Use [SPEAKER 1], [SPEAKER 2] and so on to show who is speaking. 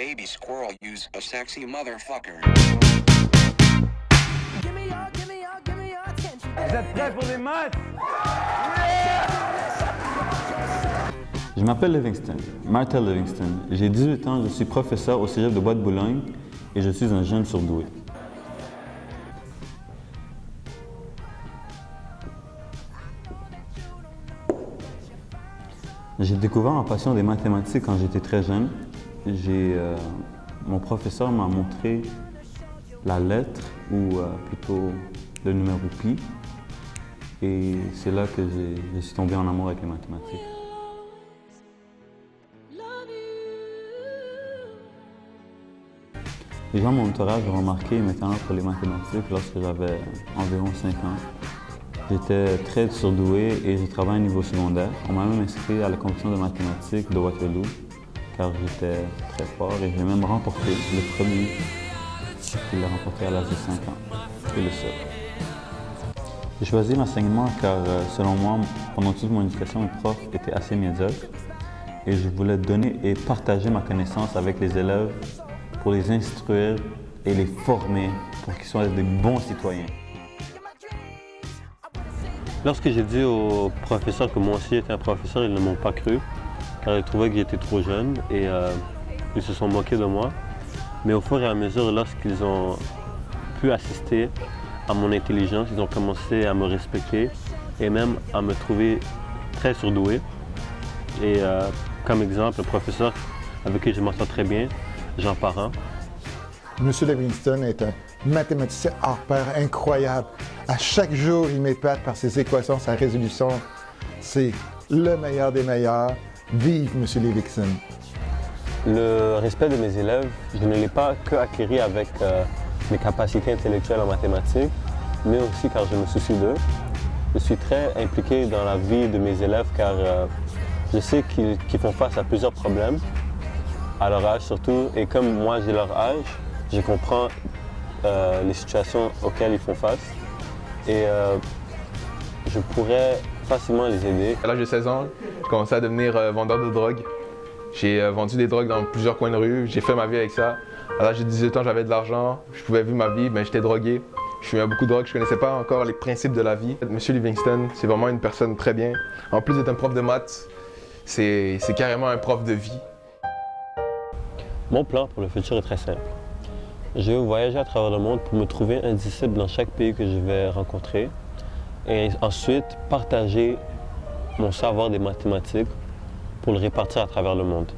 [SPEAKER 1] baby squirrel use a sexy motherfucker.
[SPEAKER 2] Vous êtes prêts pour les maths?
[SPEAKER 3] Je m'appelle Livingston, Martel Livingston. J'ai 18 ans, je suis professeur au Cégep de Bois-de-Boulogne et je suis un jeune surdoué. J'ai découvert ma passion des mathématiques quand j'étais très jeune. Mon professeur m'a montré la lettre, ou plutôt le numéro pi. Et c'est là que je suis tombé en amour avec les mathématiques. Les gens de mon entourage ont remarqué mes talents pour les mathématiques lorsque j'avais environ 5 ans. J'étais très surdoué et j'ai travaillé au niveau secondaire. On m'a même inscrit à la compétition de mathématiques de Waterloo car j'étais très fort et j'ai même remporté le premier qui l'a remporté à l'âge de 5 ans et le seul. J'ai choisi l'enseignement car, selon moi, pendant toute mon éducation, mes profs étaient assez médiocres et je voulais donner et partager ma connaissance avec les élèves pour les instruire et les former pour qu'ils soient des bons citoyens.
[SPEAKER 4] Lorsque j'ai dit aux professeurs que moi aussi j'étais un professeur, ils ne m'ont pas cru car ils trouvaient que j'étais trop jeune et ils se sont moqués de moi. Mais au fur et à mesure, lorsqu'ils ont pu assister à mon intelligence, ils ont commencé à me respecter et même à me trouver très surdoué. Et comme exemple, le professeur avec qui je m'entends très bien, Jean Parent.
[SPEAKER 5] Monsieur Livingston est un mathématicien hors pair incroyable. À chaque jour, il m'épate par ses équations, sa résolution. C'est le meilleur des meilleurs. Vive Monsieur Livingston!
[SPEAKER 4] Le respect de mes élèves, je ne l'ai pas que acquis avec mes capacités intellectuelles en mathématiques, mais aussi car je me soucie d'eux. Je suis très impliqué dans la vie de mes élèves car je sais qu'ils font face à plusieurs problèmes, à leur âge surtout, et comme moi j'ai leur âge, je comprends les situations auxquelles ils font face et je pourrais facilement les aider.
[SPEAKER 6] À l'âge de 16 ans, j'ai commencé à devenir vendeur de drogue. J'ai vendu des drogues dans plusieurs coins de rue, j'ai fait ma vie avec ça. À l'âge de 18 ans, j'avais de l'argent, je pouvais vivre ma vie, mais j'étais drogué. Je fumais beaucoup de drogue, je ne connaissais pas encore les principes de la vie. Monsieur Livingston, c'est vraiment une personne très bien. En plus d'être un prof de maths, c'est carrément un prof de vie.
[SPEAKER 4] Mon plan pour le futur est très simple. Je vais voyager à travers le monde pour me trouver un disciple dans chaque pays que je vais rencontrer et ensuite partager mon savoir des mathématiques pour le répartir à travers le monde.